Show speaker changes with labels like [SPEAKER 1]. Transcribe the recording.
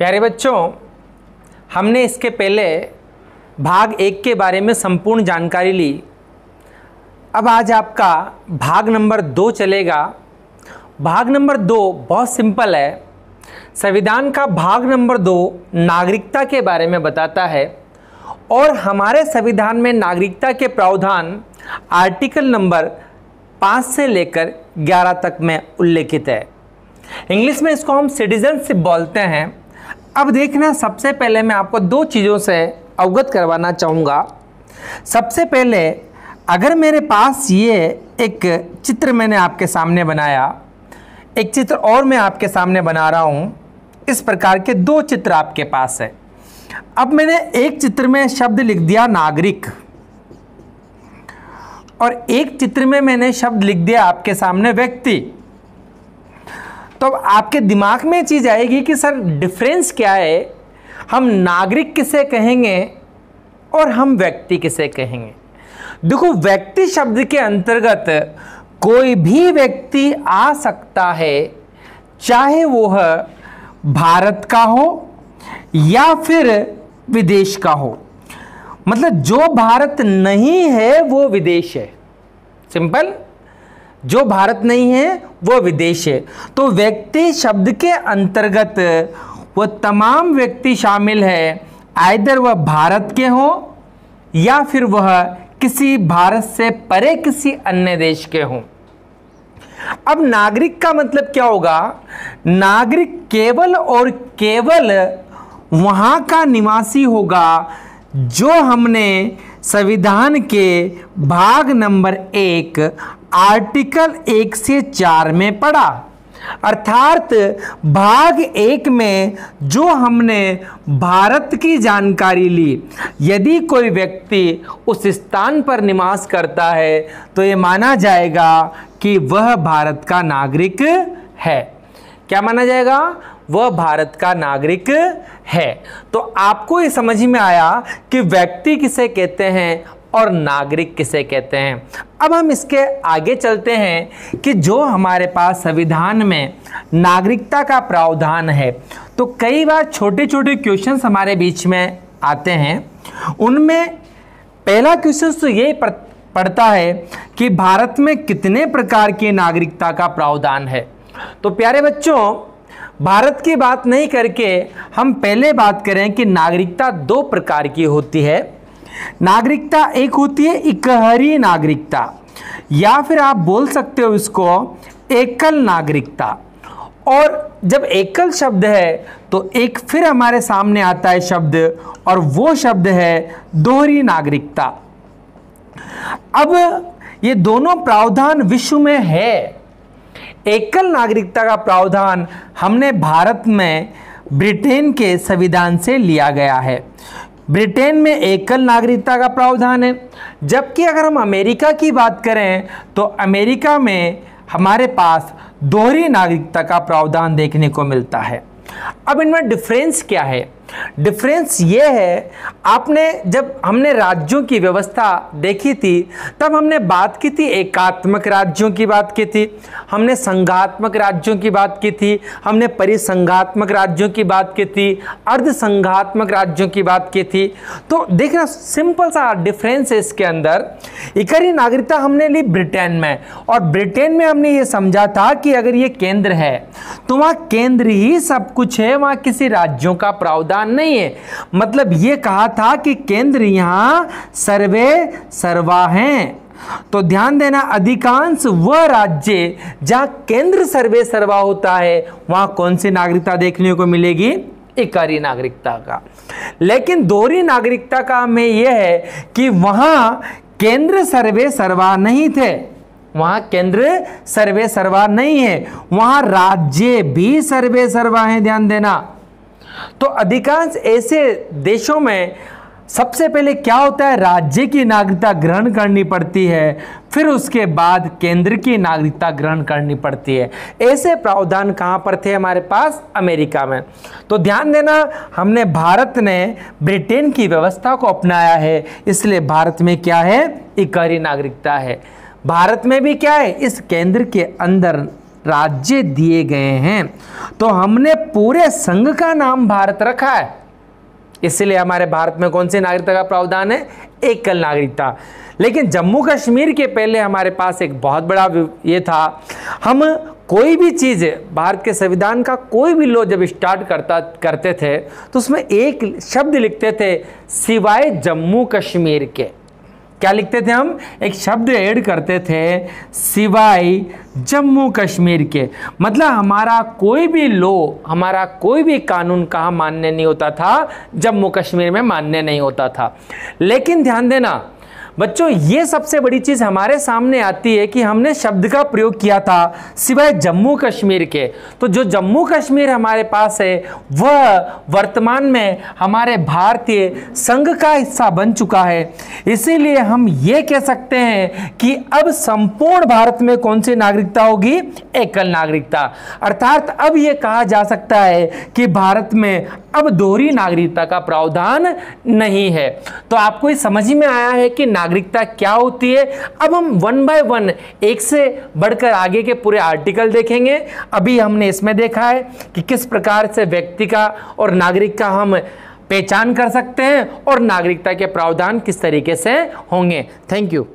[SPEAKER 1] प्यारे बच्चों, हमने इसके पहले भाग 1 के बारे में संपूर्ण जानकारी ली। अब आज आपका भाग नंबर 2 चलेगा। भाग नंबर 2 बहुत सिंपल है। संविधान का भाग नंबर 2 नागरिकता के बारे में बताता है और हमारे संविधान में नागरिकता के प्रावधान आर्टिकल नंबर 5 से लेकर 11 तक में उल्लेखित है। इंग्लिश में इसको हम सिटीजनशिप बोलते हैं। अब देखना, सबसे पहले मैं आपको 2 चीज़ों से अवगत करवाना चाहूँगा। सबसे पहले, अगर मेरे पास ये एक चित्र मैंने आपके सामने बनाया, एक चित्र और मैं आपके सामने बना रहा हूँ। इस प्रकार के 2 चित्र आपके पास है। अब मैंने एक चित्र में शब्द लिख दिया नागरिक और एक चित्र में मैंने शब्द लिख दिया आपके सामने व्यक्ति। तो अब आपके दिमाग में चीज़ आएगी कि सर डिफरेंस क्या है, हम नागरिक किसे कहेंगे और हम व्यक्ति किसे कहेंगे। देखो, व्यक्ति शब्द के अंतर्गत कोई भी व्यक्ति आ सकता है, चाहे वो भारत का हो या फिर विदेश का हो। मतलब जो भारत नहीं है वो विदेश है। सिंपल, जो भारत नहीं है वो विदेश है। तो व्यक्ति शब्द के अंतर्गत वो तमाम व्यक्ति शामिल है, आइदर वह भारत के हो या फिर वह किसी भारत से परे किसी अन्य देश के हों। अब नागरिक का मतलब क्या होगा? नागरिक केवल और केवल वहाँ का निवासी होगा जो हमने संविधान के भाग नंबर 1 आर्टिकल 1 से 4 में पढ़ा। अर्थात भाग 1 में जो हमने भारत की जानकारी ली, यदि कोई व्यक्ति उस स्थान पर निवास करता है तो ये माना जाएगा कि वह भारत का नागरिक है। क्या माना जाएगा? वह भारत का नागरिक है। तो आपको ये समझ में आया कि व्यक्ति किसे कहते हैं और नागरिक किसे कहते हैं। अब हम इसके आगे चलते हैं कि जो हमारे पास संविधान में नागरिकता का प्रावधान है, तो कई बार छोटे छोटे क्वेश्चंस हमारे बीच में आते हैं। उनमें पहला क्वेश्चन तो ये पड़ता है कि भारत में कितने प्रकार की नागरिकता का प्रावधान है। तो प्यारे बच्चों, भारत की बात नहीं करके हम पहले बात करें कि नागरिकता 2 प्रकार की होती है। नागरिकता एक होती है इकहरी नागरिकता, या फिर आप बोल सकते हो इसको एकल नागरिकता। और जब एकल शब्द है तो एक फिर हमारे सामने आता है शब्द, और वो शब्द है दोहरी नागरिकता। अब ये दोनों प्रावधान विश्व में है। एकल नागरिकता का प्रावधान हमने भारत में ब्रिटेन के संविधान से लिया गया है। ब्रिटेन में एकल नागरिकता का प्रावधान है, जबकि अगर हम अमेरिका की बात करें तो अमेरिका में हमारे पास दोहरी नागरिकता का प्रावधान देखने को मिलता है। अब इनमें डिफरेंस क्या है? डिफरेंस ये है, जब हमने राज्यों की व्यवस्था देखी थी तब हमने बात की थी एकात्मक राज्यों की बात की थी, हमने संघात्मक राज्यों की बात की थी, हमने परिसंघात्मक राज्यों की बात की थी, अर्धसंघात्मक राज्यों की बात की थी। तो देखना, सिंपल सा डिफरेंस है इसके अंदर। इकहरी नागरिकता हमने ली ब्रिटेन में, और ब्रिटेन में हमने ये समझा था कि अगर ये केंद्र है तो वहाँ केंद्र ही सब कुछ है, वहाँ किसी राज्यों का प्रावधान नहीं है। मतलब ये कहा था कि केंद्र यहाँ सर्वे सर्वा हैं। तो ध्यान देना, अधिकांश वह राज्य जहां केंद्र सर्वे सर्वा होता है वहां कौन सी नागरिकता देखने को मिलेगी? इकहरी नागरिकता का। लेकिन दोहरी नागरिकता का में यह है कि वहां केंद्र सर्वे सर्वा नहीं थे, वहां केंद्र सर्वे सर्वा नहीं है, वहां राज्य भी सर्वे सर्वा है। ध्यान देना। तो अधिकांश ऐसे देशों में सबसे पहले क्या होता है? राज्य की नागरिकता ग्रहण करनी पड़ती है, फिर उसके बाद केंद्र की नागरिकता ग्रहण करनी पड़ती है। ऐसे प्रावधान कहाँ पर थे? हमारे पास अमेरिका में। तो ध्यान देना, हमने भारत ने ब्रिटेन की व्यवस्था को अपनाया है, इसलिए भारत में क्या है? इकहरी नागरिकता है। भारत में भी क्या है? इस केंद्र के अंदर राज्य दिए गए हैं। तो हमने पूरे संघ का नाम भारत रखा है, इसलिए हमारे भारत में कौन सी नागरिकता का प्रावधान है? एकल नागरिकता। लेकिन जम्मू कश्मीर के पहले हमारे पास एक बहुत बड़ा ये था, हम कोई भी चीज़, भारत के संविधान का कोई भी लॉ जब स्टार्ट करते थे तो उसमें एक शब्द लिखते थे, सिवाय जम्मू कश्मीर के। क्या लिखते थे हम? एक शब्द ऐड करते थे, सिवाय जम्मू कश्मीर के। मतलब हमारा कोई भी लॉ, हमारा कोई भी कानून कहाँ मान्य नहीं होता था? जम्मू कश्मीर में मान्य नहीं होता था। लेकिन ध्यान देना बच्चों, ये सबसे बड़ी चीज़ हमारे सामने आती है कि हमने शब्द का प्रयोग किया था सिवाय जम्मू कश्मीर के। तो जो जम्मू कश्मीर हमारे पास है वह वर्तमान में हमारे भारतीय संघ का हिस्सा बन चुका है। इसीलिए हम ये कह सकते हैं कि अब संपूर्ण भारत में कौन सी नागरिकता होगी? एकल नागरिकता। अर्थात अब ये कहा जा सकता है कि भारत में अब दोहरी नागरिकता का प्रावधान नहीं है। तो आपको ये समझ में आया है कि नागरिकता क्या होती है। अब हम 1 बाय 1 एक से बढ़कर आगे के पूरे आर्टिकल देखेंगे। अभी हमने इसमें देखा है कि किस प्रकार से व्यक्ति का और नागरिक का हम पहचान कर सकते हैं और नागरिकता के प्रावधान किस तरीके से होंगे। Thank you.